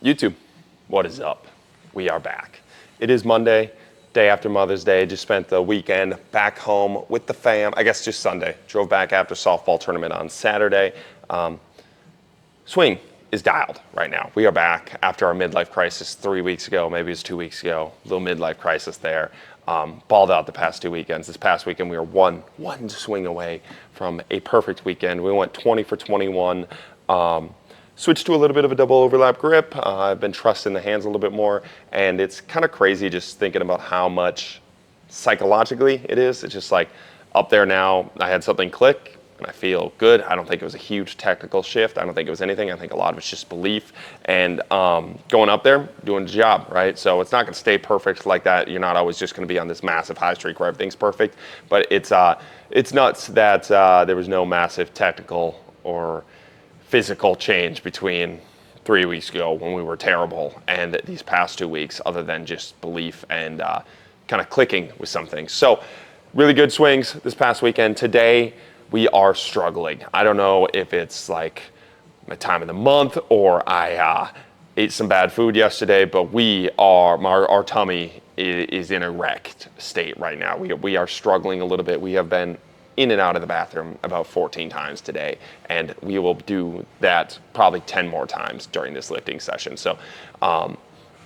YouTube, what is up? We are back. It is Monday, day after Mother's Day. Just spent the weekend back home with the fam. I guess just Sunday. Drove back after softball tournament on Saturday. Swing is dialed right now. We are back after our midlife crisis 3 weeks ago, maybe it was 2 weeks ago. Little midlife crisis there. Balled out the past 2 weekends. This past weekend we were one swing away from a perfect weekend. We went 20 for 21. Switched to a little bit of a double overlap grip. I've been trusting the hands a little bit more, and it's kind of crazy just thinking about how much psychologically it is. It's just like up there now, I had something click, and I feel good. I don't think it was a huge technical shift. I don't think it was anything. I think a lot of it's just belief and going up there, doing the job, right? So it's not going to stay perfect like that. You're not always just going to be on this massive high streak where everything's perfect, but it's nuts that there was no massive technical or physical change between 3 weeks ago when we were terrible and these past 2 weeks, other than just belief and kind of clicking with some things. So really good swings this past weekend. Today we are struggling. I don't know if it's like my time of the month or I ate some bad food yesterday, but our tummy is in a wrecked state right now. We are struggling a little bit. We have been in and out of the bathroom about 14 times today, and we will do that probably 10 more times during this lifting session. So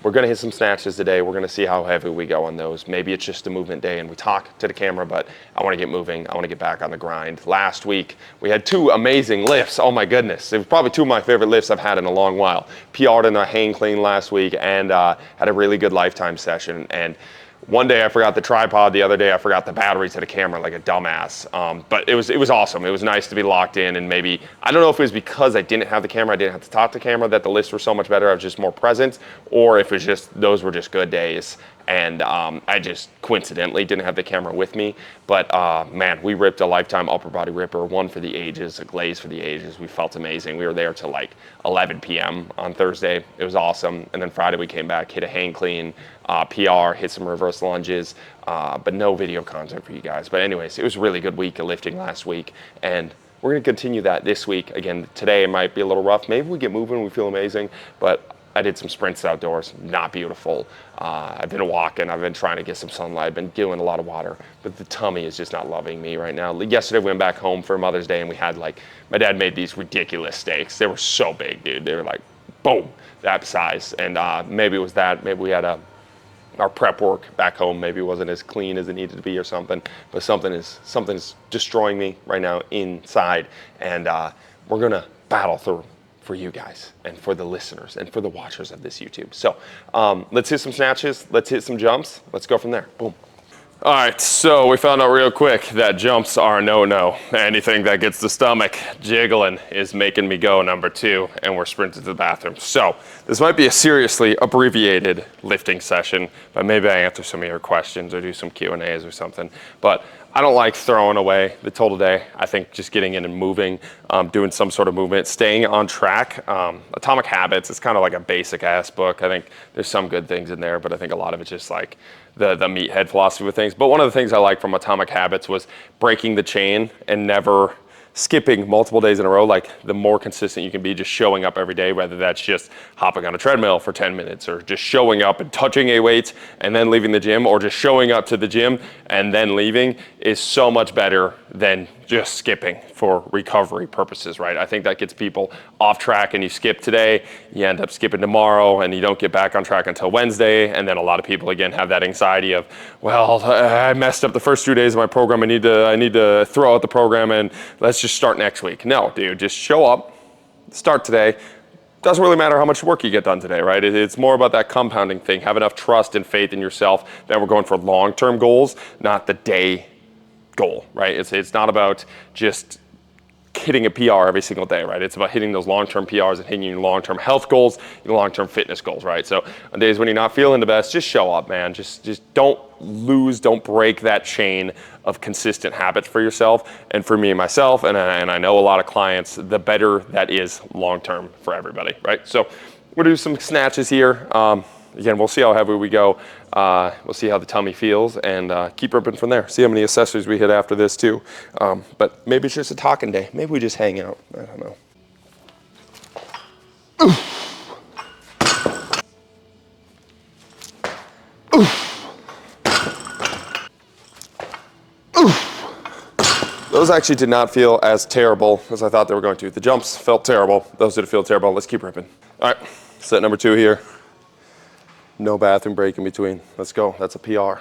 we're gonna hit some snatches today. We're gonna see how heavy we go on those. Maybe it's just a movement day and we talk to the camera, but I wanna get moving. I wanna get back on the grind. Last week, we had 2 amazing lifts. Oh my goodness. It was probably 2 of my favorite lifts I've had in a long while. PR'd in a hang clean last week and had a really good lifetime session. And one day I forgot the tripod, the other day I forgot the battery to the camera like a dumbass. But it was awesome. It was nice to be locked in, and maybe, I don't know if it was because I didn't have the camera, I didn't have to talk to the camera, that the lifts were so much better, I was just more present, or if it was just, those were just good days. And I just coincidentally didn't have the camera with me. But man, we ripped a lifetime upper body ripper, one for the ages, a glaze for the ages. We felt amazing. We were there till like 11 p.m. on Thursday. It was awesome. And then Friday we came back, hit a hang clean, PR, hit some reverse lunges, but no video content for you guys. But anyways, it was a really good week of lifting last week. And we're gonna continue that this week. Again, today it might be a little rough. Maybe we get moving, we feel amazing, but I did some sprints outdoors, not beautiful. I've been walking, I've been trying to get some sunlight, I've been doing a lot of water, but the tummy is just not loving me right now. Yesterday we went back home for Mother's Day and we had my dad made these ridiculous steaks. They were so big, dude. They were like, boom, that size. And maybe it was that, maybe we had our prep work back home maybe wasn't as clean as it needed to be or something, but something's destroying me right now inside, and we're gonna battle through for you guys and for the listeners and for the watchers of this YouTube. So let's hit some snatches, let's hit some jumps, let's go from there. Boom. All right, so we found out real quick that jumps are a no-no. Anything that gets the stomach jiggling is making me go number 2, and we're sprinting to the bathroom. So this might be a seriously abbreviated lifting session, but maybe I answer some of your questions or do some Q&As or something. But I don't like throwing away the total day. I think just getting in and moving, doing some sort of movement, staying on track. Atomic Habits is kind of like a basic ass book. I think there's some good things in there, but I think a lot of it's just like the meathead philosophy with things. But one of the things I like from Atomic Habits was breaking the chain and never skipping multiple days in a row. Like the more consistent you can be, just showing up every day, whether that's just hopping on a treadmill for 10 minutes or just showing up and touching a weight and then leaving the gym, or just showing up to the gym and then leaving, is so much better than just skipping for recovery purposes, right? I think that gets people off track, and you skip today, you end up skipping tomorrow, and you don't get back on track until Wednesday. And then a lot of people, again, have that anxiety of, well, I messed up the first 2 days of my program, I need to throw out the program and let's just start next week. No, dude, just show up, start today. Doesn't really matter how much work you get done today, right? It's more about that compounding thing. Have enough trust and faith in yourself that we're going for long-term goals, not the day goal, right? It's not about just hitting a PR every single day, right? It's about hitting those long-term PRs and hitting your long-term health goals, your long-term fitness goals, right? So on days when you're not feeling the best, just show up, man. Just don't don't break that chain of consistent habits for yourself. And for me and myself, and I know a lot of clients, the better that is long-term for everybody, right? So we'll do some snatches here. Again, we'll see how heavy we go. We'll see how the tummy feels, and keep ripping from there. See how many accessories we hit after this too. But maybe it's just a talking day. Maybe we just hang out. I don't know. Those actually did not feel as terrible as I thought they were going to. The jumps felt terrible. Those didn't feel terrible. Let's keep ripping. All right, set number 2 here. No bathroom break in between. Let's go. That's a PR.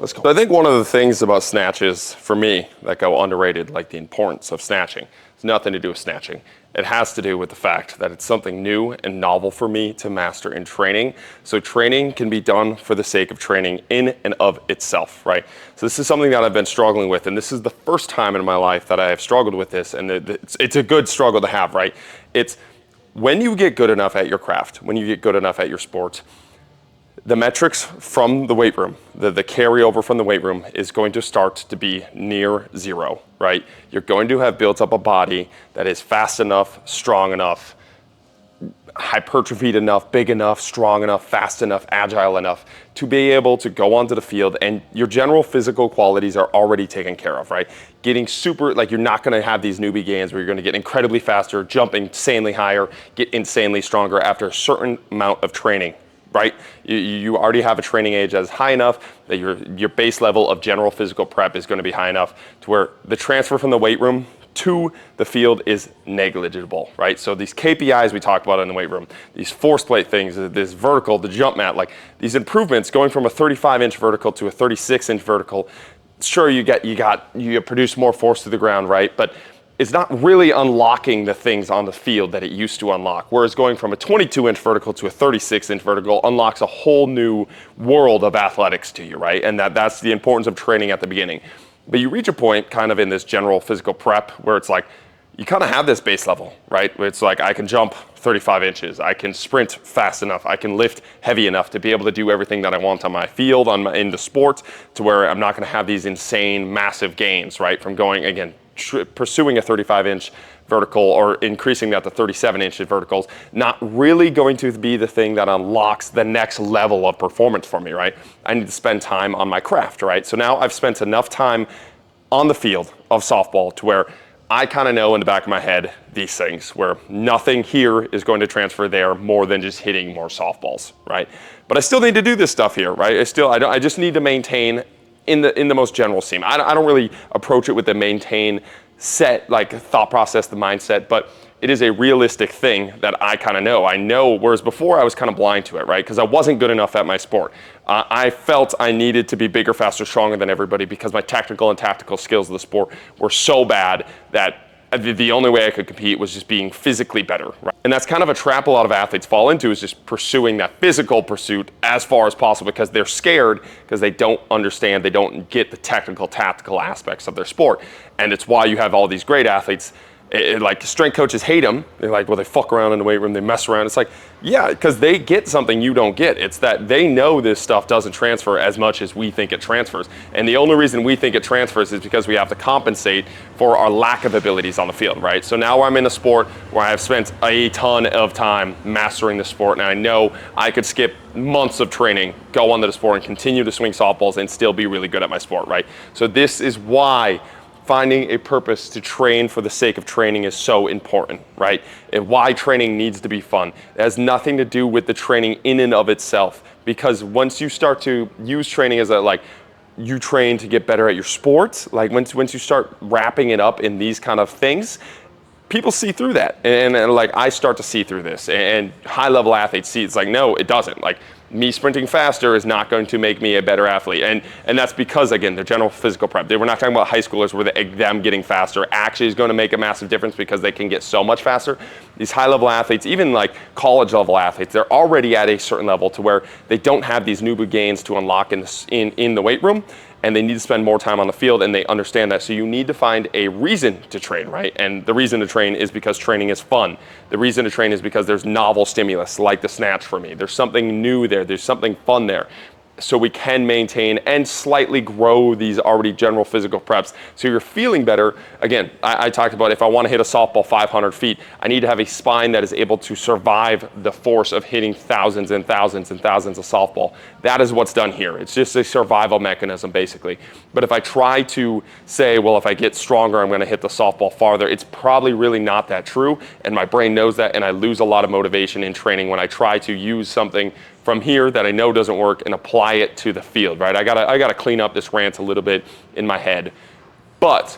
Let's go. So I think one of the things about snatches for me that go underrated, like the importance of snatching, it's nothing to do with snatching. It has to do with the fact that it's something new and novel for me to master in training. So training can be done for the sake of training in and of itself, right? So this is something that I've been struggling with, and this is the first time in my life that I have struggled with this, and it's a good struggle to have, right? It's when you get good enough at your craft, when you get good enough at your sport, the metrics from the weight room, the carryover from the weight room is going to start to be near zero, right? You're going to have built up a body that is fast enough, strong enough, hypertrophied enough, big enough, strong enough, fast enough, agile enough to be able to go onto the field, and your general physical qualities are already taken care of, right? Getting super, like you're not gonna have these newbie gains where you're gonna get incredibly faster, jump insanely higher, get insanely stronger after a certain amount of training, right? You already have a training age that's high enough that your base level of general physical prep is going to be high enough to where the transfer from the weight room to the field is negligible, right? So these KPIs we talked about in the weight room, these force plate things, this vertical, the jump mat, like these improvements going from a 35-inch vertical to a 36-inch vertical, sure you produce more force to the ground, right? But it's not really unlocking the things on the field that it used to unlock. Whereas going from a 22-inch vertical to a 36-inch vertical unlocks a whole new world of athletics to you, right? And that's the importance of training at the beginning. But you reach a point kind of in this general physical prep where it's like, you kind of have this base level, right? Where it's like, I can jump 35 inches, I can sprint fast enough, I can lift heavy enough to be able to do everything that I want on my field, in the sport, to where I'm not gonna have these insane, massive gains, right? From going, again, pursuing a 35-inch vertical or increasing that to 37-inch verticals, not really going to be the thing that unlocks the next level of performance for me, right? I need to spend time on my craft, right? So now I've spent enough time on the field of softball to where I kind of know in the back of my head these things where nothing here is going to transfer there more than just hitting more softballs, right? But I still need to do this stuff here, right? I just need to maintain in the most general scheme. I don't really approach it with the maintain set, like thought process, the mindset, but it is a realistic thing that I kind of know. I know, whereas before I was kind of blind to it, right? Because I wasn't good enough at my sport. I felt I needed to be bigger, faster, stronger than everybody because my technical and tactical skills of the sport were so bad that the only way I could compete was just being physically better, right? And that's kind of a trap a lot of athletes fall into, is just pursuing that physical pursuit as far as possible because they're scared because they don't understand, they don't get the technical, tactical aspects of their sport. And it's why you have all these great athletes. Like strength coaches hate them. They're like, well, they fuck around in the weight room, they mess around. It's like, yeah, because they get something you don't get. It's that they know this stuff doesn't transfer as much as we think it transfers. And the only reason we think it transfers is because we have to compensate for our lack of abilities on the field, right? So now I'm in a sport where I have spent a ton of time mastering the sport, and I know I could skip months of training, go onto the sport and continue to swing softballs and still be really good at my sport, right? So this is why finding a purpose to train for the sake of training is so important, right? And why training needs to be fun. It has nothing to do with the training in and of itself, because once you start to use training as you train to get better at your sport, like once you start wrapping it up in these kind of things, people see through that. And like I start to see through this, and high level athletes see it's like, no, it doesn't. Like, me sprinting faster is not going to make me a better athlete. And that's because, again, their general physical prep. We're not talking about high schoolers where them getting faster actually is going to make a massive difference because they can get so much faster. These high-level athletes, even like college-level athletes, they're already at a certain level to where they don't have these newbie gains to unlock in the weight room, and they need to spend more time on the field, and they understand that. So you need to find a reason to train, right? And the reason to train is because training is fun. The reason to train is because there's novel stimulus, like the snatch for me. There's something new there. There's something fun there. so we can maintain and slightly grow these already general physical preps. So you're feeling better. Again, I talked about if I want to hit a softball 500 feet, I need to have a spine that is able to survive the force of hitting thousands and thousands and thousands of softball. That is what's done here. It's just a survival mechanism, basically. But if I try to say, well, if I get stronger, I'm going to hit the softball farther, it's probably really not that true. And my brain knows that, and I lose a lot of motivation in training when I try to use something from here that I know doesn't work and apply it to the field, right? I gotta clean up this rant a little bit in my head. But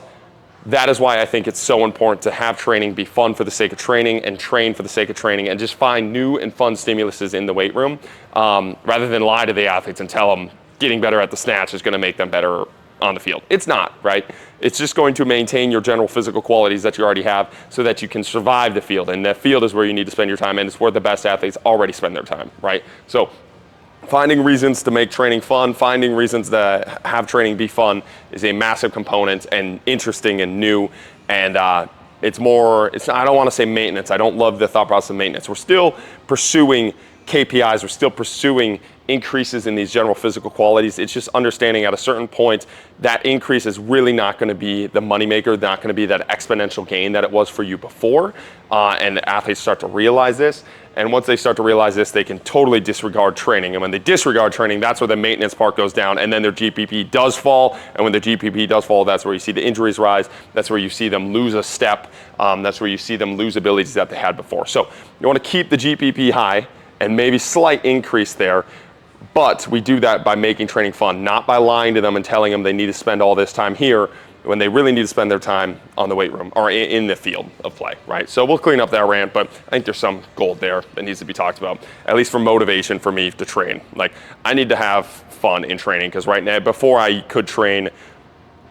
that is why I think it's so important to have training be fun for the sake of training and train for the sake of training and just find new and fun stimuluses in the weight room rather than lie to the athletes and tell them getting better at the snatch is gonna make them better on the field. It's not, right? It's just going to maintain your general physical qualities that you already have so that you can survive the field. And the field is where you need to spend your time, and it's where the best athletes already spend their time, right? So finding reasons to make training fun, finding reasons to have training be fun is a massive component and interesting and new. And I don't want to say maintenance. I don't love the thought process of maintenance. We're still pursuing KPIs. We're still pursuing increases in these general physical qualities. It's just understanding at a certain point that increase is really not going to be the moneymaker, not going to be that exponential gain that it was for you before. And the athletes start to realize this. And once they start to realize this, they can totally disregard training. And when they disregard training, that's where the maintenance part goes down, and then their GPP does fall. And when the GPP does fall, that's where you see the injuries rise. That's where you see them lose a step. That's where you see them lose abilities that they had before. So you want to keep the GPP high and maybe slight increase there. But we do that by making training fun, not by lying to them and telling them they need to spend all this time here when they really need to spend their time on the weight room or in the field of play, right? So we'll clean up that rant, but I think there's some gold there that needs to be talked about, at least for motivation for me to train. Like, I need to have fun in training because right now, before I could train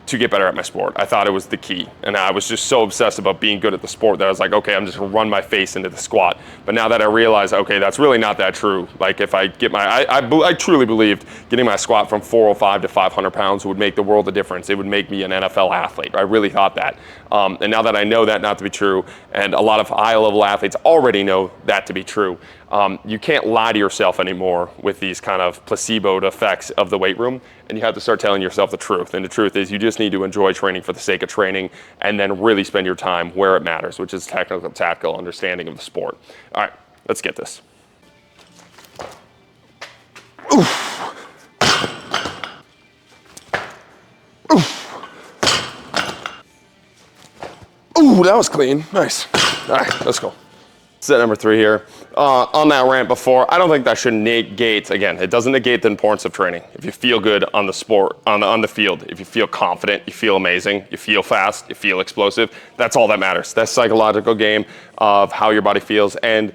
to get better at my sport, I thought it was the key. And I was just so obsessed about being good at the sport that I was like, okay, I'm just gonna run my face into the squat. But now that I realize, okay, that's really not that true. Like, if I get I truly believed getting my squat from 405 to 500 pounds would make the world a difference. It would make me an NFL athlete. I really thought that. And now that I know that not to be true, and a lot of high-level athletes already know that to be true, you can't lie to yourself anymore with these kind of placeboed effects of the weight room, and you have to start telling yourself the truth. And the truth is you just need to enjoy training for the sake of training and then really spend your time where it matters, which is technical, tactical understanding of the sport. All right, let's get this. Oof. Oof. Ooh, that was clean. Nice. All right, let's go. Set number 3 here. On that rant before, I don't think that should negate, again, it doesn't negate the importance of training. If you feel good on the sport, on the field, if you feel confident, you feel amazing, you feel fast, you feel explosive, that's all that matters. That's psychological game of how your body feels, and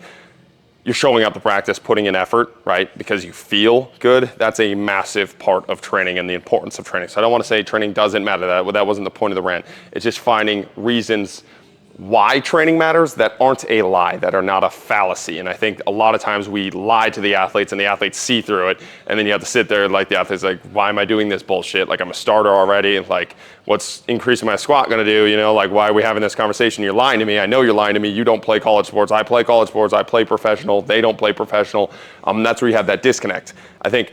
you're showing up to practice, putting in effort, right? Because you feel good. That's a massive part of training and the importance of training. So I don't want to say training doesn't matter. That wasn't the point of the rant. It's just finding reasons why training matters that aren't a lie, that are not a fallacy. And I think a lot of times we lie to the athletes and the athletes see through it. And then you have to sit there like the athlete's like, why am I doing this bullshit? Like, I'm a starter already. Like, what's increasing my squat gonna do? You know, like, why are we having this conversation? You're lying to me. I know you're lying to me. You don't play college sports. I play college sports. I play professional. They don't play professional. That's where you have that disconnect. I think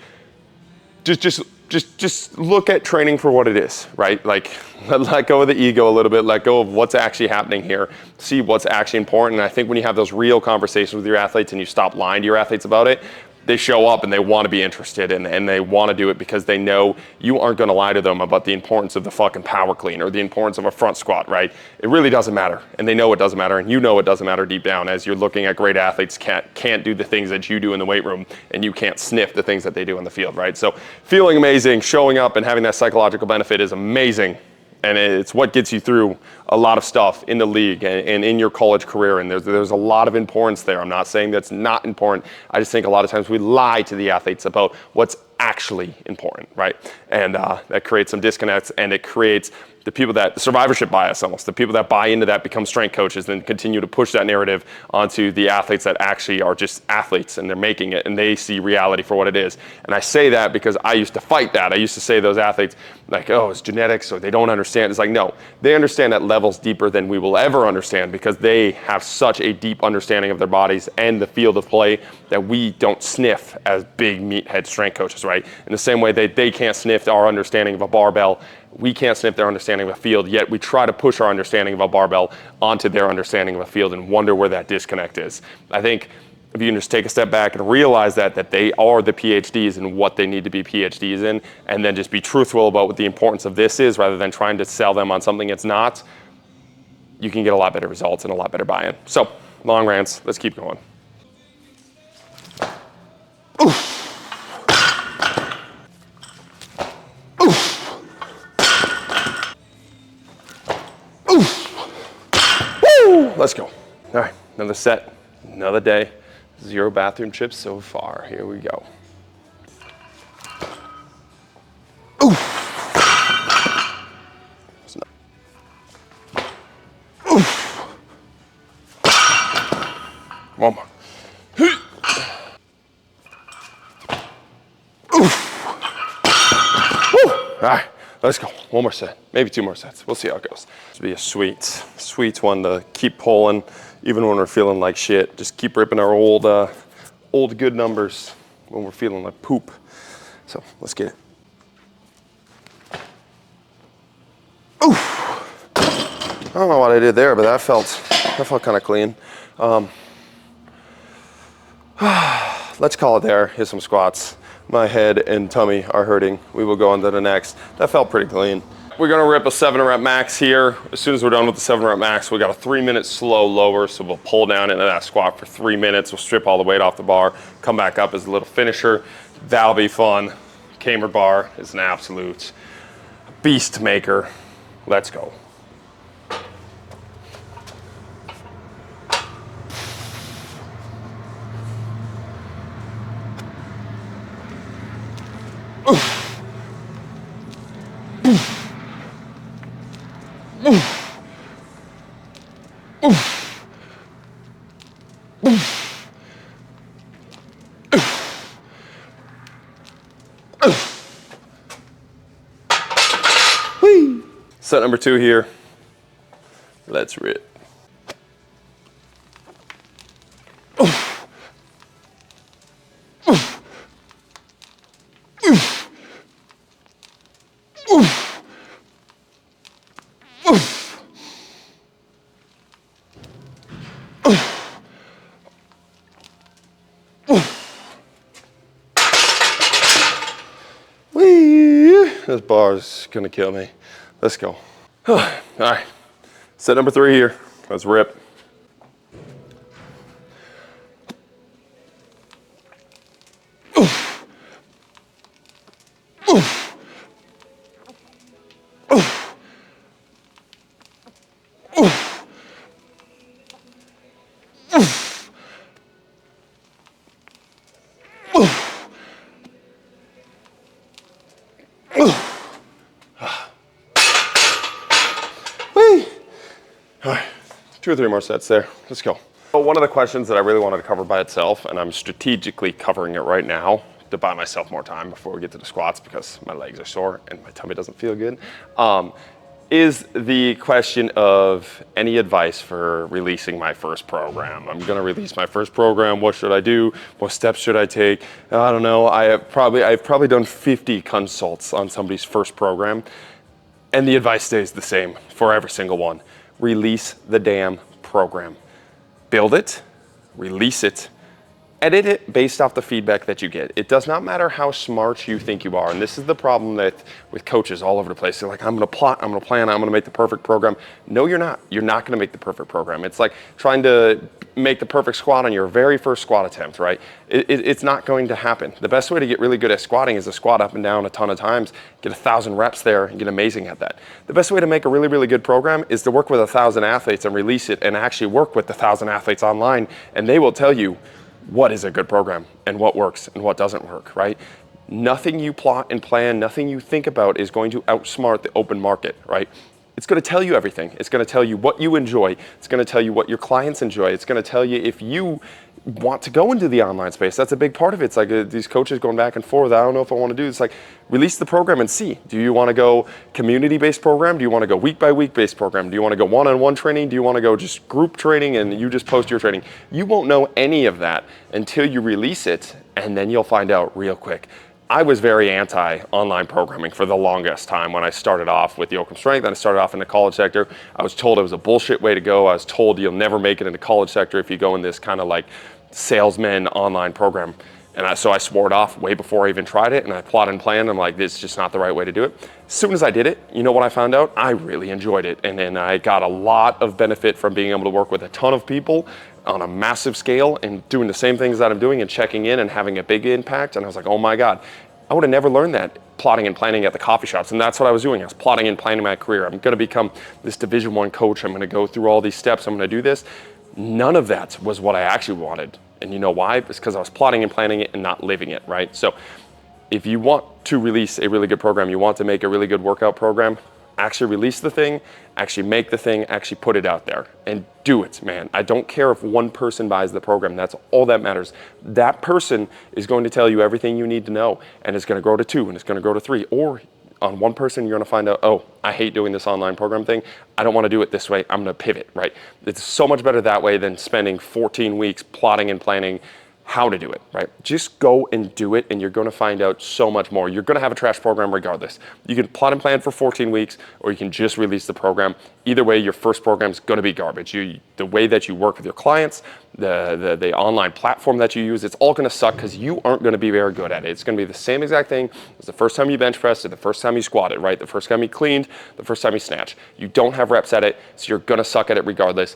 just look at training for what it is, right? Like, let go of the ego a little bit, let go of what's actually happening here, see what's actually important. And I think when you have those real conversations with your athletes and you stop lying to your athletes about it, they show up and they want to be interested and they want to do it because they know you aren't going to lie to them about the importance of the fucking power clean or the importance of a front squat, right? It really doesn't matter. And they know it doesn't matter, and you know it doesn't matter deep down as you're looking at great athletes can't do the things that you do in the weight room, and you can't sniff the things that they do on the field, right? So feeling amazing, showing up and having that psychological benefit is amazing. And it's what gets you through a lot of stuff in the league and in your college career. And there's a lot of importance there. I'm not saying that's not important. I just think a lot of times we lie to the athletes about what's actually important, right? And that creates some disconnects, and it creates the survivorship bias almost. The people that buy into that become strength coaches and continue to push that narrative onto the athletes that actually are just athletes and they're making it and they see reality for what it is. And I say that because I used to fight that. I used to say to those athletes, like, oh, it's genetics or they don't understand. It's like, no, they understand at levels deeper than we will ever understand because they have such a deep understanding of their bodies and the field of play that we don't sniff as big meathead strength coaches. right? In the same way they can't sniff our understanding of a barbell, we can't sniff their understanding of a field, yet we try to push our understanding of a barbell onto their understanding of a field and wonder where that disconnect is. I think if you can just take a step back and realize that they are the PhDs in what they need to be PhDs in, and then just be truthful about what the importance of this is rather than trying to sell them on something it's not, you can get a lot better results and a lot better buy-in. So, long rants, let's keep going. Oof. Oof. Oof. Woo! Let's go. All right, another set, another day. 0 bathroom trips so far. Here we go. Oof. Oof. One more. Oof. Woo. All right, let's go. One more set, maybe 2 more sets. We'll see how it goes. This will be a sweet one to keep pulling, even when we're feeling like shit. Just keep ripping our old good numbers when we're feeling like poop. So let's get it. Oof. I don't know what I did there, but that felt kind of clean. Let's call it there. Here's some squats. My head and tummy are hurting. We will go on to the next. That felt pretty clean. We're gonna rip a 7 rep max here. As soon as we're done with the 7 rep max, we got a 3-minute slow lower. So we'll pull down into that squat for 3 minutes. We'll strip all the weight off the bar, come back up as a little finisher. That'll be fun. Kamer bar is an absolute beast maker. Let's go. Oof. Oof. Oof. Oof. Oof. Oof. Whee. Set number 2 here. Let's rip. Oof. Oof. Oof. Oof. Oof. Oof. Oof. Whee! This bar is gonna kill me. Let's go. All right, set number 3 here. Let's rip. Oof. Oof. Oof. Oof. Oof. Oof. Oof. Whee. All right, 2 or 3 more sets there. Let's go. So one of the questions that I really wanted to cover by itself, and I'm strategically covering it right now to buy myself more time before we get to the squats because my legs are sore and my tummy doesn't feel good, is the question of any advice for releasing my first program. I'm gonna release my first program. What should I do? What steps should I take? I don't know. I've probably done 50 consults on somebody's first program, and the advice stays the same for every single one. Release the damn program. Build it, release it, edit it based off the feedback that you get. It does not matter how smart you think you are. And this is the problem that with coaches all over the place. They're like, I'm gonna plot, I'm gonna plan, I'm gonna make the perfect program. No, you're not. You're not gonna make the perfect program. It's like trying to make the perfect squat on your very first squat attempt, right? It's not going to happen. The best way to get really good at squatting is to squat up and down a ton of times, get 1,000 reps there and get amazing at that. The best way to make a really, really good program is to work with 1,000 athletes and release it and actually work with the 1,000 athletes online, and they will tell you what is a good program and what works and what doesn't work, right? Nothing you plot and plan, nothing you think about is going to outsmart the open market, right? It's going to tell you everything. It's going to tell you what you enjoy. It's going to tell you what your clients enjoy. It's going to tell you if you want to go into the online space. That's a big part of it. It's like these coaches going back and forth. I don't know if I want to do this. Like, release the program and see. Do you want to go community-based program? Do you want to go week-by-week based program? Do you want to go one-on-one training? Do you want to go just group training and you just post your training? You won't know any of that until you release it, and then you'll find out real quick. I was very anti-online programming for the longest time when I started off with Yoakum Strength and I started off in the college sector. I was told it was a bullshit way to go. I was told you'll never make it in the college sector if you go in this kind of like salesman online program. And so I swore it off way before I even tried it, and I plotted and planned. I'm like, this is just not the right way to do it. As soon as I did it, you know what I found out? I really enjoyed it. And then I got a lot of benefit from being able to work with a ton of people on a massive scale and doing the same things that I'm doing and checking in and having a big impact. And I was like, oh my God, I would have never learned that plotting and planning at the coffee shops. And that's what I was doing. I was plotting and planning my career. I'm going to become this Division I coach. I'm going to go through all these steps. I'm going to do this. None of that was what I actually wanted. And you know why? It's because I was plotting and planning it and not living it, right? So if you want to release a really good program, you want to make a really good workout program, actually release the thing, actually make the thing, actually put it out there and do it, man. I don't care if one person buys the program. That's all that matters. That person is going to tell you everything you need to know, and it's going to grow to 2 and it's going to grow to 3. Or on one person, you're going to find out, oh, I hate doing this online program thing. I don't want to do it this way. I'm going to pivot, right? It's so much better that way than spending 14 weeks plotting and planning how to do it, right? Just go and do it, and you're going to find out so much more. You're going to have a trash program regardless. You can plot and plan for 14 weeks, or you can just release the program. Either way, your first program is going to be garbage. The way that you work with your clients, the online platform that you use, it's all going to suck because you aren't going to be very good at it. It's going to be the same exact thing as the first time you bench pressed, or the first time you squatted, right? The first time you cleaned, the first time you snatched. You don't have reps at it, so you're going to suck at it regardless.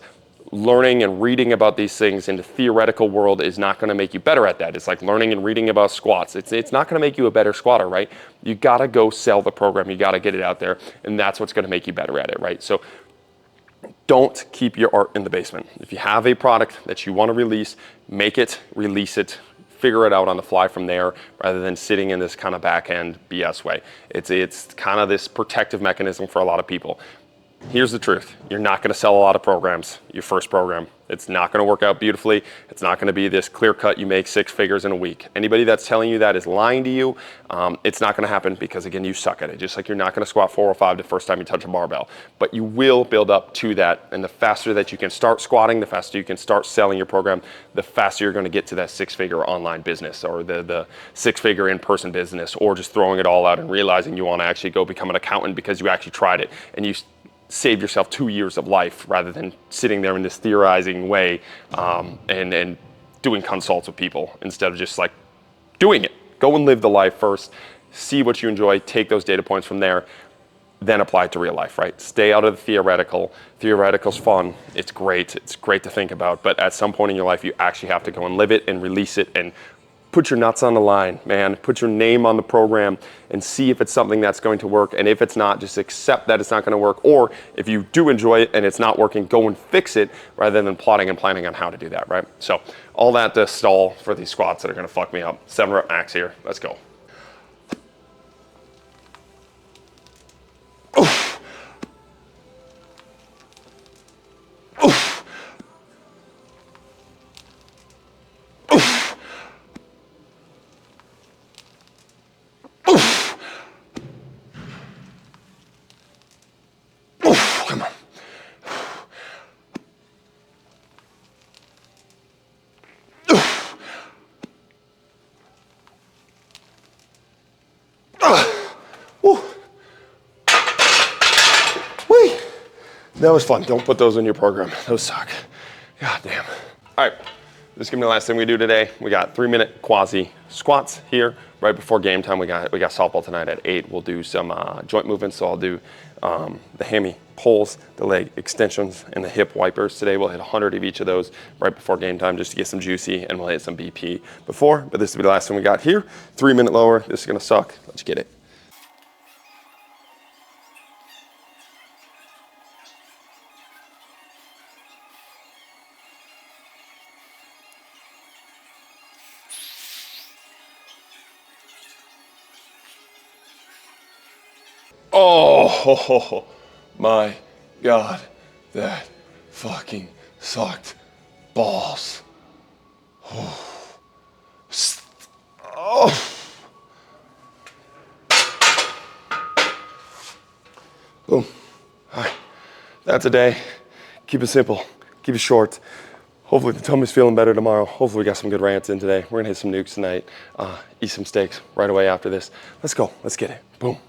Learning and reading about these things in the theoretical world is not going to make you better at that. It's like learning and reading about squats. It's not going to make you a better squatter, right? You got to go sell the program. You got to get it out there, and that's what's going to make you better at it, right? So don't keep your art in the basement. If you have a product that you want to release, make it, release it, figure it out on the fly from there rather than sitting in this kind of back end BS way. It's kind of this protective mechanism for a lot of people. Here's the truth. You're not going to sell a lot of programs, your first program. It's not going to work out beautifully. It's not going to be this clear cut, you make 6 figures in a week. Anybody that's telling you that is lying to you. It's not going to happen because, again, you suck at it. Just like you're not going to squat 405 the first time you touch a barbell. But you will build up to that. And the faster that you can start squatting, the faster you can start selling your program, the faster you're going to get to that 6-figure online business or the 6-figure in-person business, or just throwing it all out and realizing you want to actually go become an accountant because you actually tried it and you save yourself 2 years of life rather than sitting there in this theorizing way and doing consults with people instead of just like doing it. Go and live the life first, see what you enjoy, take those data points from there, then apply it to real life, right? Stay out of the theoretical. Theoretical's fun, it's great to think about, but at some point in your life you actually have to go and live it and release it and put your nuts on the line, man. Put your name on the program and see if it's something that's going to work. And if it's not, just accept that it's not going to work. Or if you do enjoy it and it's not working, go and fix it rather than plotting and planning on how to do that, right? So all that to stall for these squats that are going to fuck me up. 7 rep max here. Let's go. Oof. Oof. Oof. Come on. Whee. That was fun. Don't put those in your program. Those suck. God damn. All right. This is gonna be the last thing we do today. We got 3-minute quasi squats here right before game time. We got softball tonight at 8. We'll do some joint movements. So I'll do the hammy pulls, the leg extensions, and the hip wipers. Today we'll hit 100 of each of those right before game time just to get some juicy, and we'll hit some BP before. But this will be the last thing we got here. 3-minute lower. This is gonna suck. Let's get it. Oh my God, that fucking sucked balls. Oh. Boom. All right, that's a day. Keep it simple, keep it short. Hopefully the tummy's feeling better tomorrow. Hopefully we got some good rants in today. We're gonna hit some nukes tonight, eat some steaks right away after this. Let's go, let's get it, boom.